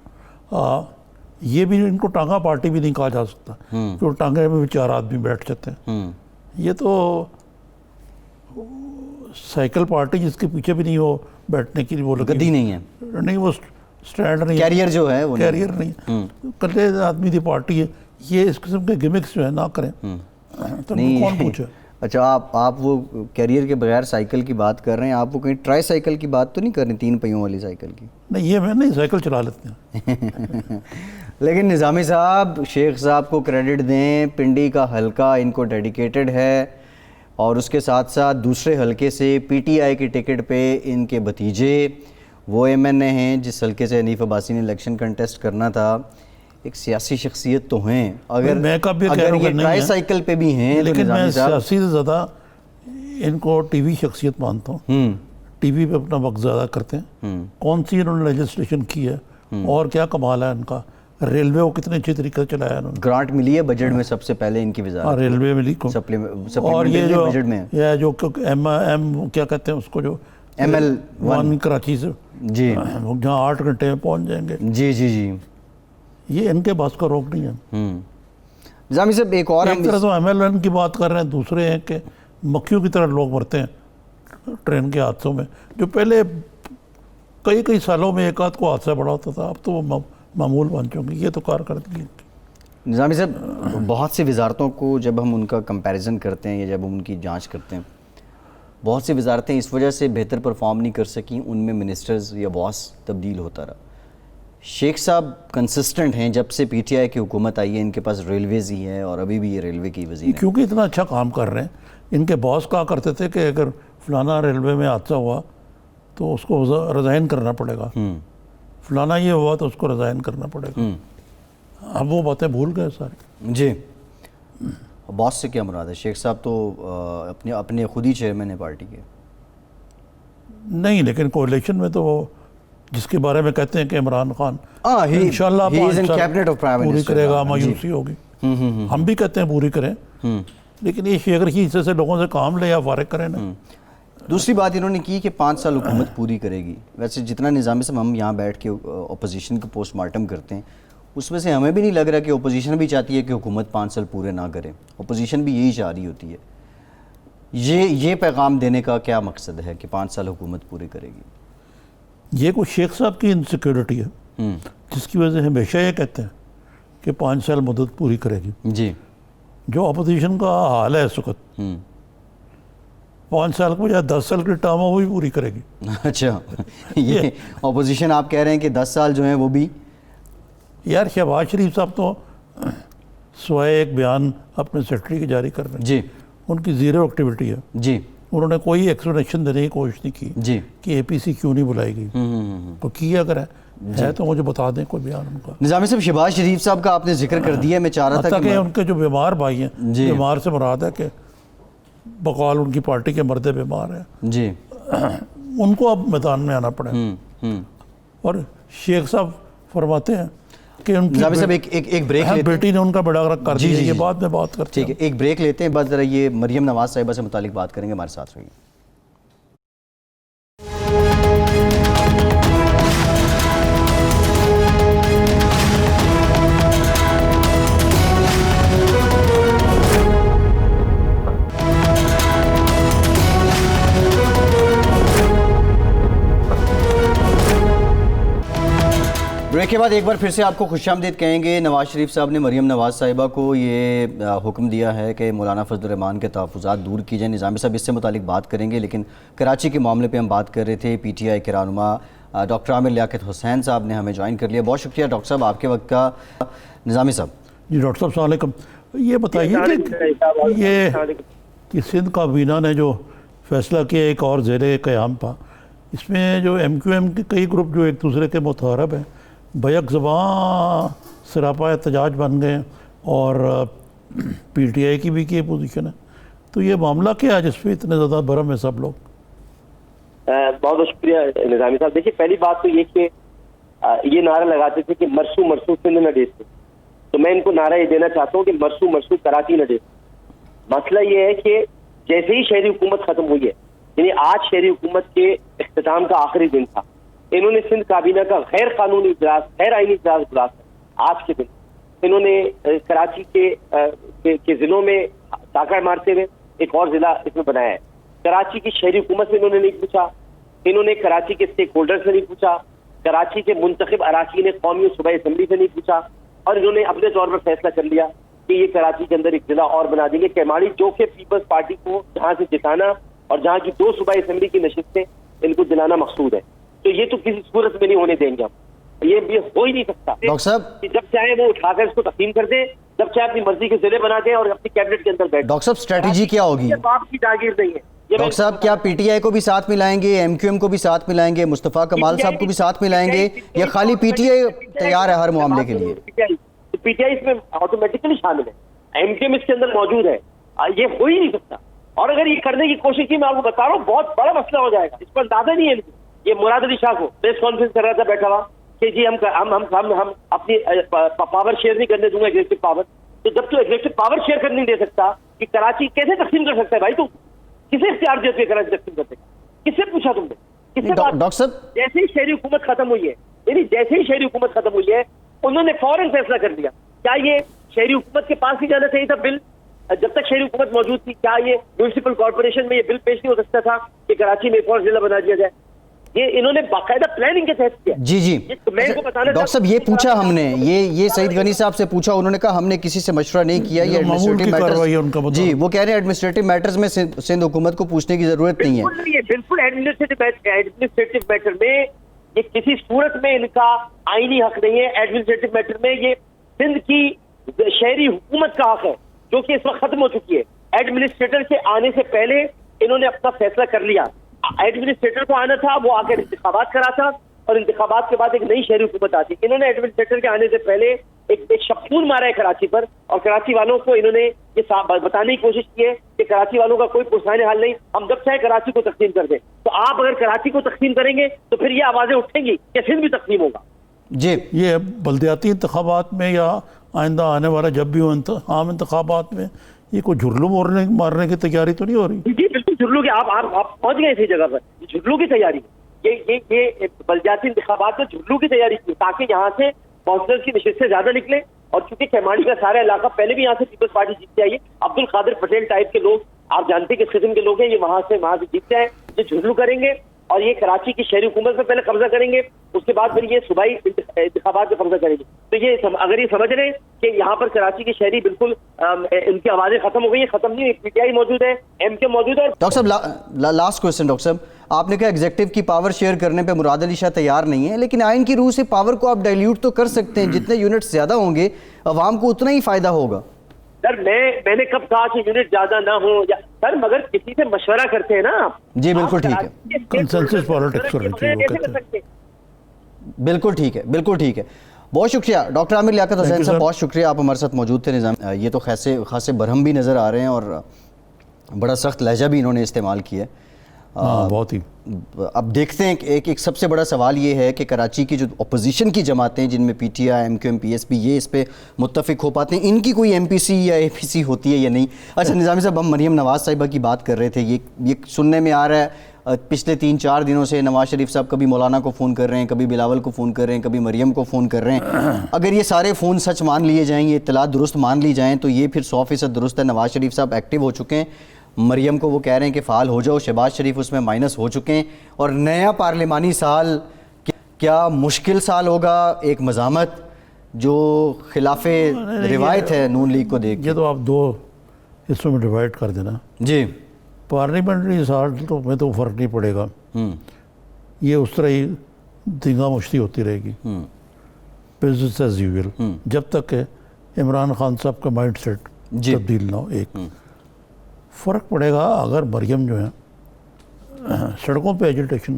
ہوں. یہ بھی ان کو ٹانگا پارٹی بھی نہیں کہا جا سکتا، کہ ٹانگے میں بھی 4 آدمی بیٹھ جاتے ہیں. یہ تو سائیکل پارٹی جس کے پیچھے بھی نہیں ہو بیٹھنے کی وہ گدی نہیں ہے، نہیں، وہ سٹینڈ نہیں، کیریئر جو ہے وہ کیریئر نہیں، کلے آدمی کی پارٹی ہے. یہ اس قسم کے گمکس جو ہے نہ کریں، تو کون پوچھے. اچھا آپ وہ کیریئر کے بغیر سائیکل کی بات کر رہے ہیں، آپ وہ کہیں ٹرائی سائیکل کی بات تو نہیں کر رہے، 3 پہیوں والی سائیکل کی؟ نہیں، یہ میں نہیں، سائیکل چلا لیتے ہیں. لیکن نظامی صاحب، شیخ صاحب کو کریڈٹ دیں، پنڈی کا حلقہ ان کو ڈیڈیکیٹڈ ہے، اور اس کے ساتھ ساتھ دوسرے حلقے سے پی ٹی آئی کے ٹکٹ پہ ان کے بھتیجے وہ ایم این اے ہیں جس حلقے سے حنیف عباسی نے الیکشن کنٹیسٹ کرنا تھا, ایک سیاسی شخصیت تو ہیں, اگر میں کب یہ کہہ رہا ہوں کہ یہ ٹرائی سائیکل پہ بھی ہیں, لیکن میں سیاسی سے زیادہ ان کو ٹی وی شخصیت مانتا ہوں. ٹی وی پہ اپنا وقت زیادہ کرتے ہیں. کون سی انہوں نے لیجسلیشن کی ہے اور کیا کمال ہے ان کا. ریلوے کو کتنے اچھے طریقے سے چلایا انہوں نے. گرانٹ ملی ہے بجٹ میں سب سے پہلے ان کی وزارت, ریلوے ملی کو. اور یہ جو ایم کیا کہتے ہیں اس کو, جو ایم ایل 1 کراچی سے جی جہاں 8 گھنٹے میں پہنچ جائیں گے, جی جی جی, یہ ان کے باس کا روک نہیں ہے. نظامی صاحب ایک اور ایک طرح تو ایم ایل 1 کی بات کر رہے ہیں, دوسرے ہیں کہ مکھیوں کی طرح لوگ مرتے ہیں ٹرین کے حادثوں میں, جو پہلے کئی سالوں میں ایک آدھ کو حادثہ بڑا ہوتا تھا, اب تو وہ معمول بن چکے. یہ تو کارکردگی. نظامی صاحب بہت سی وزارتوں کو جب ہم ان کا کمپیریزن کرتے ہیں یا جب ہم ان کی جانچ کرتے ہیں, بہت سی وزارتیں اس وجہ سے بہتر پرفارم نہیں کر سکیں, ان میں منسٹرز یا باس تبدیل ہوتا رہا. شیخ صاحب کنسسٹنٹ ہیں جب سے پی ٹی آئی کی حکومت آئی ہے, ان کے پاس ریلویز ہی ہے اور ابھی بھی یہ ریلوے کی وزیر ہیں. کیونکہ اتنا اچھا کام کر رہے ہیں. ان کے باس کہا کرتے تھے کہ اگر فلانا ریلوے میں حادثہ ہوا تو اس کو ریزائن کرنا پڑے گا, فلانا یہ ہوا تو اس کو ریزائن کرنا پڑے گا. اب وہ باتیں بھول گئے ساری. جی, باس سے کیا مراد ہے؟ شیخ صاحب تو اپنے خود ہی چیئرمین ہیں پارٹی کے. نہیں, لیکن کولیشن میں تو وہ جس کے بارے میں کہتے ہیں کہ عمران خان انشاءاللہ پوری کرے گا, مایوسی ہوگی. ہم بھی کہتے ہیں پوری کریں, لیکن یہ شیخ رشید سے لوگوں سے کام لے یا فارغ کریں نا. دوسری بات انہوں نے کی کہ 5 سال حکومت پوری کرے گی. ویسے جتنا نظامی صاحب ہم یہاں بیٹھ کے اپوزیشن کا پوسٹ مارٹم کرتے ہیں, اس میں سے ہمیں بھی نہیں لگ رہا کہ اپوزیشن بھی چاہتی ہے کہ حکومت 5 سال پورے نہ کرے. اپوزیشن بھی یہی چاہ رہی ہوتی ہے. یہ پیغام دینے کا کیا مقصد ہے کہ 5 سال حکومت پوری کرے گی؟ یہ کوئی شیخ صاحب کی انسیکیورٹی ہے جس کی وجہ سے ہمیشہ یہ کہتے ہیں کہ 5 سال مدت پوری کرے گی. جی, جو اپوزیشن کا حال ہے اس وقت, 5 سال کو بجائے 10 سال کی ٹرم وہ بھی پوری کرے گی. اچھا, یہ اپوزیشن آپ کہہ رہے ہیں کہ 10 سال جو ہیں وہ بھی. یار شہباز شریف صاحب تو سوائے ایک بیان اپنے سیکرٹری کے جاری کر رہے ہیں. جی, ان کی زیرو ایکٹیویٹی ہے. جی, انہوں نے کوئی ایکسپلینیشن دینے کی کوشش نہیں کی جی کہ اے پی سی کیوں نہیں بلائی گئی. تو کیا اگر ہے تو مجھے بتا دیں کوئی بیان ان کا. نظامی صاحب شہباز شریف صاحب کا آپ نے ذکر کر دیا, میں چاہ رہا تھا کہ ان کے جو بیمار بھائی ہیں, بیمار سے مراد ہے کہ بقول ان کی پارٹی کے مردے بیمار ہیں, جی, ان کو اب میدان میں آنا پڑے. اور شیخ صاحب فرماتے ہیں کہ ان کی ایک بریک لیتے ہیں, بیٹی نے ان کا بڑا رکھ کر دیا. یہ بعد میں بات کرتے ہیں. ٹھیک ہے, ایک بریک لیتے ہیں, بعد ذرا یہ مریم نواز صاحبہ سے متعلق بات کریں گے. ہمارے ساتھ رہیے. بریک کے بعد ایک بار پھر سے آپ کو خوش آمدید کہیں گے. نواز شریف صاحب نے مریم نواز صاحبہ کو یہ حکم دیا ہے کہ مولانا فضل الرحمان کے تحفظات دور کی جائیں. نظامی صاحب اس سے متعلق بات کریں گے, لیکن کراچی کے معاملے پہ ہم بات کر رہے تھے. پی ٹی آئی کے رہنما ڈاکٹر عامر لیاقت حسین صاحب نے ہمیں جوائن کر لیا. بہت شکریہ ڈاکٹر صاحب آپ کے وقت کا. نظامی صاحب. جی ڈاکٹر صاحب السلام علیکم. یہ بتائیے کہ سندھ کابینہ نے جو فیصلہ کیا ایک اور زیر قیام تھا, اس میں جو ایم کیو ایم کے کئی گروپ جو ایک دوسرے کے متحارب ہیں بیک زباں سراپا احتجاج بن گئے, اور پی ٹی آئی کی بھی کی پوزیشن ہے. تو یہ معاملہ کیا ہے جس پہ اتنے زیادہ برہم ہے سب لوگ؟ بہت بہت شکریہ نظامی صاحب. دیکھیے پہلی بات تو یہ کہ یہ نعرہ لگاتے تھے کہ مرسو مرسو سندھ نہ ڈیسے, تو میں ان کو نعرہ یہ دینا چاہتا ہوں کہ مرسو مرسو کراچی نہ ڈیسے. مسئلہ یہ ہے کہ جیسے ہی شہری حکومت ختم ہوئی ہے, یعنی آج شہری حکومت کے اختتام کا آخری دن تھا, انہوں نے سندھ کابینہ کا غیر قانونی اجلاس, غیر آئینی اجلاس بلایا. آج کے دن انہوں نے کراچی کے ضلعوں میں ٹاکر مارتے ہوئے ایک اور ضلع اس میں بنایا ہے. کراچی کی شہری حکومت سے انہوں نے نہیں پوچھا, انہوں نے کراچی کے اسٹیک ہولڈر سے نہیں پوچھا, کراچی کے منتخب اراکین قومی و صوبائی اسمبلی سے نہیں پوچھا, اور انہوں نے اپنے طور پر فیصلہ کر لیا کہ یہ کراچی کے اندر ایک ضلع اور بنا دیں گے, کیماڑی, جو کہ پیپلز پارٹی کو جہاں سے جتانا اور جہاں کی 2 صوبائی اسمبلی کی نشستیں ان کو دلانا مقصود ہے. تو یہ تو کسی صورت میں نہیں ہونے دیں گے ہم. یہ ہو ہی نہیں سکتا. ڈاکٹر صاحب جب چاہے وہ اٹھا کر اس کو تقسیم کر دیں, جب چاہے اپنی مرضی کے ضلع بنا دیں اور اپنی کیبنٹ کے اندر بیٹھ. ڈاکٹر صاحب اسٹریٹجی کیا ہوگی؟ باپ کی جاگیر نہیں ہے, ڈاکٹر صاحب کیا پی ٹی آئی کو بھی ساتھ ملائیں گے, ایم کیو ایم کو بھی ساتھ ملائیں گے, مصطفیٰ کمال صاحب کو بھی ساتھ ملائیں گے, یا خالی پی ٹی آئی تیار ہے ہر معاملے کے لیے؟ پی ٹی آئی اس میں آٹومیٹکلی شامل ہے, ایم کیو ایم اس کے اندر موجود ہے, یہ ہو ہی نہیں سکتا. اور اگر یہ کرنے کی کوشش کی, میں آپ کو بتا رہا ہوں بہت بڑا مسئلہ ہو جائے گا, اس پر اندازہ نہیں ہے ان کو. یہ مراد علی شاہ کو پریس کانفرنس کر رہا تھا بیٹھا ہوا کہ جی ہم اپنی پاور شیئر نہیں کرنے دوں گا, ایگزیکٹو پاور. تو جب تو ایگزیکٹو پاور شیئر کرنے نہیں دے سکتا, کہ کراچی کیسے تقسیم کر سکتا ہے بھائی؟ تو کسے اختیار دیتے کراچی تقسیم کرتے کا؟ کس سے پوچھا تم نے؟ کس سے بات؟ ڈاکٹر صاحب جیسے ہی شہری حکومت ختم ہوئی ہے, یعنی جیسے ہی شہری حکومت ختم ہوئی ہے, انہوں نے فوراً فیصلہ کر لیا. کیا یہ شہری حکومت کے پاس ہی جانا چاہیے تھا بل جب تک شہری حکومت موجود تھی؟ کیا یہ میونسپل کارپوریشن میں یہ بل پیش نہیں ہو سکتا تھا کہ کراچی میں ایک اور ضلع بنا دیا جائے؟ یہ انہوں نے باقاعدہ پلاننگ کے تحت کیا. جی ڈاکٹر صاحب یہ پوچھا ہم نے, یہ سعید غنی صاحب سے پوچھا, انہوں نے کہا ہم نے کسی سے مشورہ نہیں کیا, یہ ایڈمنسٹریٹو میٹرز. جی وہ کہہ رہے ہیں ایڈمنسٹریٹو میٹرز میں سندھ حکومت کو پوچھنے کی ضرورت نہیں ہے. بالکل ایڈمنسٹریٹو میٹر میں یہ کسی صورت میں ان کا آئینی حق نہیں ہے. ایڈمنسٹریٹو میٹر میں یہ سندھ کی شہری حکومت کا حق ہے, جو کہ اس وقت ختم ہو چکی ہے. ایڈمنسٹریٹر کے آنے سے پہلے انہوں نے اپنا فیصلہ کر لیا. ایڈمنسٹریٹر کو آنا تھا, وہ آ کر انتخابات کرا تھا, اور انتخابات کے بعد ایک نئی شہری حکومت آتی. انہوں نے ایڈمنسٹریٹر کے آنے سے پہلے ایک شپون مارا ہے کراچی پر, اور کراچی والوں کو انہوں نے یہ بتانے کی کوشش کی ہے کہ کراچی والوں کا کوئی پرسان حال نہیں, ہم جب چاہے کراچی کو تقسیم کر دیں. تو آپ اگر کراچی کو تقسیم کریں گے تو پھر یہ آوازیں اٹھیں گی کہ سندھ بھی تقسیم ہوگا. جی یہ بلدیاتی انتخابات میں یا آئندہ آنے والا جب بھی ہو عام انتخابات میں یہ کوئی جھرلو مارنے کی تیاری تو نہیں ہو رہی؟ جی بالکل جھرلو کی, آپ پہنچ گئے اسی جگہ پر. جھرلو کی تیاری, یہ بلدیاتی انتخابات میں جھرلو کی تیاری کی, تاکہ یہاں سے کونسلر کی نشستیں زیادہ نکلیں. اور چونکہ کھیماڑی کا سارا علاقہ پہلے بھی یہاں سے پیپلز پارٹی جیتتے آئی ہے, عبد القادر پٹیل ٹائپ کے لوگ, آپ جانتے ہیں کس قسم کے لوگ ہیں, یہ وہاں سے جیتتے ہیں. یہ جھرلو کریں گے اور یہ کراچی کی شہری حکومت پر پہلے قبضہ کریں گے, اس کے بعد پھر یہ صوبائی انتخابات پہ قبضہ کریں گے. تو یہ اگر یہ سمجھ رہے ہیں کہ یہاں پر کراچی کی شہری بالکل ان کی آوازیں ختم ہو گئی ہیں, ختم نہیں, پی ٹی آئی موجود ہے, ایم کے موجود ہے. ڈاکٹر صاحب لاسٹ کوسچن. ڈاکٹر صاحب آپ نے کہا ایگزیکٹو کی پاور شیئر کرنے پہ مراد علی شاہ تیار نہیں ہے, لیکن آئین کی روح سے پاور کو آپ ڈائلیوٹ تو کر سکتے ہیں. جتنے یونٹس زیادہ ہوں گے عوام کو اتنا ہی فائدہ ہوگا. سر میں نے کب کہا کہ یونٹ زیادہ نہ ہو, سر مگر کسی سے مشورہ کرتے ہیں نا. جی بالکل ٹھیک ہے, کنسنسس پالیٹکس ہونی چاہیے. بالکل ٹھیک ہے, بالکل ٹھیک ہے. بہت شکریہ ڈاکٹر عامر لیاقت حسین صاحب, بہت شکریہ آپ ہمارے ساتھ موجود تھے. نظام یہ تو خاصے برہم بھی نظر آ رہے ہیں, اور بڑا سخت لہجہ بھی انہوں نے استعمال کیا ہے. بہت ہی. اب دیکھتے ہیں کہ ایک سب سے بڑا سوال یہ ہے کہ کراچی کی جو اپوزیشن کی جماعتیں جن میں PTI, MQM, پی ایس پی, یہ اس پہ متفق ہو پاتے ہیں, ان کی کوئی ایم پی سی یا اے پی سی ہوتی ہے یا نہیں. اچھا نظامی صاحب, ہم مریم نواز صاحبہ کی بات کر رہے تھے. یہ سننے میں آ رہا ہے پچھلے 3-4 دنوں سے نواز شریف صاحب کبھی مولانا کو فون کر رہے ہیں, کبھی بلاول کو فون کر رہے ہیں, کبھی مریم کو فون کر رہے ہیں. اگر یہ سارے فون سچ مان لیے جائیں, یہ اطلاعات درست مان لی جائیں, تو یہ پھر 100% درست ہے. نواز شریف صاحب ایکٹیو ہو چکے ہیں, مریم کو وہ کہہ رہے ہیں کہ فعال ہو جاؤ, شہباز شریف اس میں مائنس ہو چکے ہیں. اور نیا پارلیمانی سال کیا مشکل سال ہوگا, ایک مزاحمت جو خلاف روایت ہے نون لیگ کو دیکھ. یہ تو آپ 2 حصوں میں ڈیوائڈ کر دینا. جی پارلیمنٹری سال تو میں تو فرق نہیں پڑے گا, یہ اس طرح ہی دھنگا مشتی ہوتی رہے گی, بزنس ایز یوزول, جب تک کہ عمران خان صاحب کا مائنڈ سیٹ تبدیل نہ ہو. ایک فرق پڑے گا اگر مریم جو ہے سڑکوں پہ ایجیٹیشن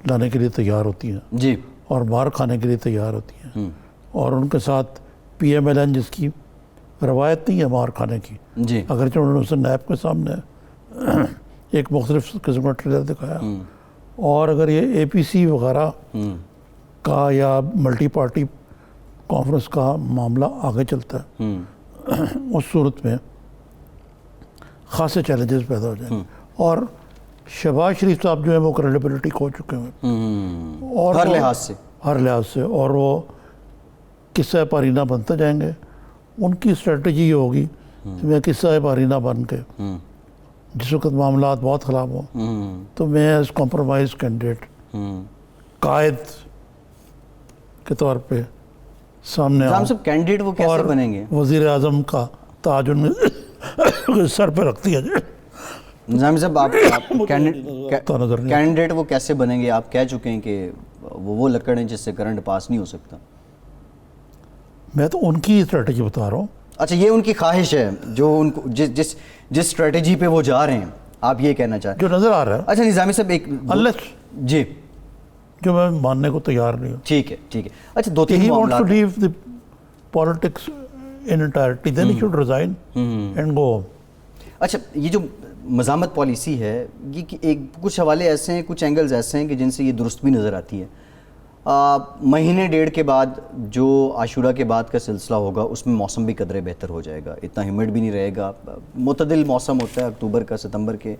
لانے کے لیے تیار ہوتی ہیں, جی, اور مار کھانے کے لیے تیار ہوتی ہیں, اور ان کے ساتھ پی ایم ایل این جس کی روایت نہیں ہے مار کھانے کی, جی, اگرچہ انہوں نے اسے نیب کے سامنے ایک مختلف قسم کا ٹریلر دکھایا. اور اگر یہ اے پی سی وغیرہ کا یا ملٹی پارٹی کانفرنس کا معاملہ آگے چلتا ہے, اس صورت میں خاصے چیلنجز پیدا ہو جائیں گے. اور شہباز شریف صاحب جو ہیں وہ کریڈیبلٹی کھو چکے ہیں, اور ہر لحاظ سے, اور وہ قصہ پارینہ بنتے جائیں گے. ان کی اسٹریٹجی یہ ہوگی میں قصہ پارینہ بن کے جس وقت معاملات بہت خراب ہوں تو میں ایز کمپرومائز کینڈیڈیٹ قائد کے طور پہ سامنے آؤں, کینڈیڈیٹ وہ کیسے بنیں گے؟ وزیر اعظم کا تاج ان سر پہ رکھ دیا جائے. نظامی صاحب آپ کینڈیڈیٹ وہ کیسے بنیں گے؟ آپ کہہ چکے ہیں کہ وہ لکڑ ہیں جس سے کرنٹ پاس نہیں ہو سکتا. میں تو ان کی اسٹریٹجی بتا رہا ہوں. اچھا, یہ ان کی خواہش ہے جو ان کو جس اسٹریٹجی پہ وہ جا رہے ہیں. آپ یہ کہنا چاہیں؟ جو نظر آ رہا ہے اچھا نظامی صاحب ایک unless جی جو میں ماننے کو تیار نہیں ہوں. ٹھیک ہے ٹھیک ہے. اچھا دو تین He wants to معاملات leave the politics in entirety, then he should resign and go home. اچھا یہ جو مزاحمت پالیسی ہے یہ ایک کچھ حوالے ایسے ہیں, کچھ اینگلز ایسے ہیں کہ جن سے یہ درست بھی نظر آتی ہے. مہینے ڈیڑھ کے بعد جو عاشورہ کے بعد کا سلسلہ ہوگا اس میں موسم بھی قدرے بہتر ہو جائے گا, اتنا ہیومڈ بھی نہیں رہے گا, معتدل موسم ہوتا ہے اکتوبر کا, ستمبر کے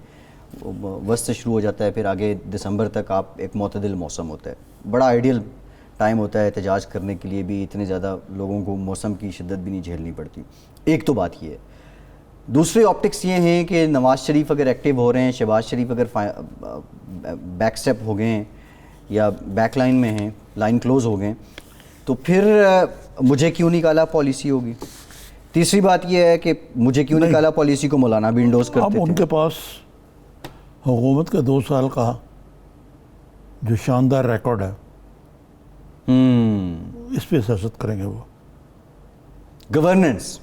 وسط سے شروع ہو جاتا ہے, پھر آگے دسمبر تک آپ ایک معتدل موسم ہوتا ہے, بڑا آئیڈیل ٹائم ہوتا ہے احتجاج کرنے کے لیے بھی, اتنے زیادہ لوگوں کو موسم کی شدت بھی نہیں جھیلنی پڑتی. ایک تو بات یہ ہے. دوسرے آپٹکس یہ ہیں کہ نواز شریف اگر ایکٹیو ہو رہے ہیں, شہباز شریف اگر بیک سٹیپ ہو گئے ہیں یا بیک لائن میں ہیں, لائن کلوز ہو گئے, تو پھر مجھے کیوں نکالا پالیسی ہوگی. تیسری بات یہ ہے کہ مجھے کیوں نکالا پالیسی کو مولانا بھی انڈوز کرتے اب ان تھے. کے پاس حکومت کے 2 سال کا جو شاندار ریکارڈ ہے اس پہ سیاست کریں گے وہ, گورننس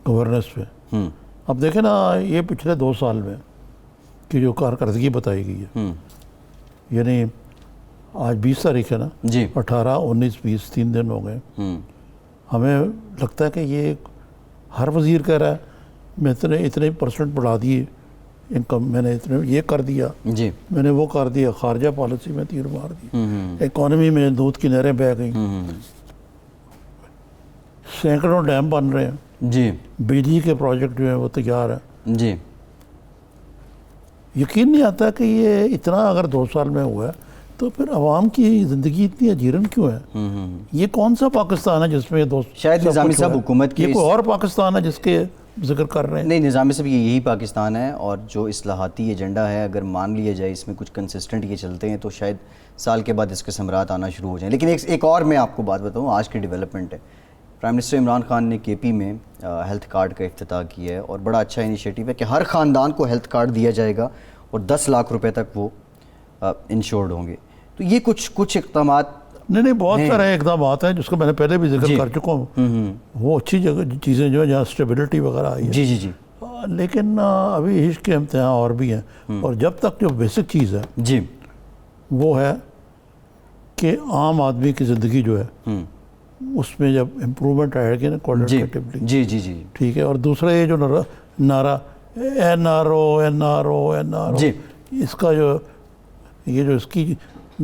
گورننس پہ. اب دیکھیں نا یہ پچھلے 2 سال میں کی جو کارکردگی بتائی گئی ہے, یعنی آج 20 تاریخ ہے نا, جی 18 19 20 3 دن ہو گئے. ہمیں لگتا ہے کہ یہ ہر وزیر کہہ رہا ہے میں اتنے پرسنٹ بڑھا دیے انکم, میں نے اتنے یہ کر دیا, جی میں نے وہ کر دیا, خارجہ پالیسی میں تیر مار دی, اکانومی میں دودھ کی نہریں بہہ گئیں, سینکڑوں ڈیم بن رہے ہیں, جی بجلی کے پروجیکٹ جو ہیں وہ تیار ہیں. جی یقین نہیں آتا کہ یہ اتنا اگر 2 سال میں ہوا ہے تو پھر عوام کی زندگی اتنی اجیرن کیوں ہے. یہ کون سا پاکستان ہے جس میں شاید نظامی صاحب حکومت کی یہ کوئی اور پاکستان ہے جس کے ذکر کر رہے ہیں؟ نہیں نظامی صاحب یہ یہی پاکستان ہے, اور جو اصلاحاتی ایجنڈا ہے اگر مان لیا جائے اس میں کچھ کنسسٹنٹ یہ چلتے ہیں تو شاید سال کے بعد اس کے ثمرات آنا شروع ہو جائیں. لیکن ایک اور میں آپ کو بات بتاؤں, آج کی ڈیولپمنٹ ہے, پرائم منسٹر عمران خان نے کے پی میں ہیلتھ کارڈ کا افتتاح کیا ہے, اور بڑا اچھا انیشیٹو ہے کہ ہر خاندان کو ہیلتھ کارڈ دیا جائے گا اور 10 لاکھ روپے تک وہ انشورڈ ہوں گے. تو یہ کچھ اقدامات نہیں بہت سارے اقدامات ہیں جس کو میں نے پہلے بھی ذکر کر چکا ہوں. وہ اچھی جگہ چیزیں جو ہیں جہاں اسٹیبلٹی وغیرہ آئی ہے. جی جی جی لیکن ابھی عشق کے امتحان اور بھی ہیں, اور جب تک جو بیسک چیز ہے جی وہ ہے کہ عام آدمی کی زندگی جو ہے اس میں جب امپرومنٹ آئے گی نا کوالٹیٹیولی, جی جی جی ٹھیک ہے. اور دوسرا یہ جو نعرہ N R O N R O N R O, جی اس کا جو اس کی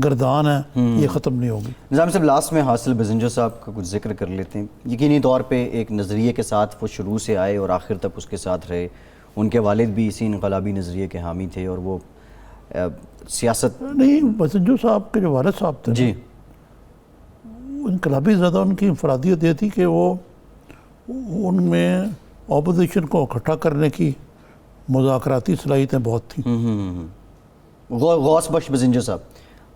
گردان ہے یہ ختم نہیں ہوگی. نظام صاحب لاسٹ میں حاصل بزنجر صاحب کا کچھ ذکر کر لیتے ہیں. یقینی طور پہ ایک نظریے کے ساتھ وہ شروع سے آئے اور آخر تک اس کے ساتھ رہے. ان کے والد بھی اسی انقلابی نظریے کے حامی تھے, اور وہ سیاست نہیں, بزنجر صاحب کے جو والد صاحب تھے جی انقلابی زیادہ ان کی انفرادیت یہ تھی کہ وہ ان میں اپوزیشن کو اکٹھا کرنے کی مذاکراتی صلاحیتیں بہت تھیں. غوث بخش بزنجر صاحب,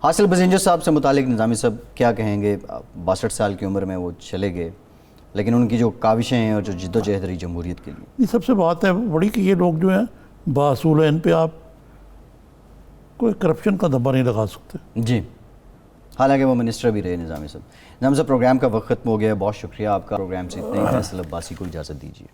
حاصل بزنجر صاحب سے متعلق نظامی صاحب کیا کہیں گے؟ 62 سال کی عمر میں وہ چلے گئے, لیکن ان کی جو کاوشیں ہیں اور جو جد و جہد رہی جمہوریت کے لیے, یہ سب سے بات ہے بڑی کہ یہ لوگ جو ہیں باصول ہیں, ان پہ آپ کوئی کرپشن کا دھبا نہیں لگا سکتے. جی حالانکہ وہ منسٹر بھی رہے. نظامی صاحب پروگرام کا وقت ختم ہو گیا, بہت شکریہ آپ کا. پروگرام سے اتنا ہی. فیصل عباسی کو اجازت دیجیے.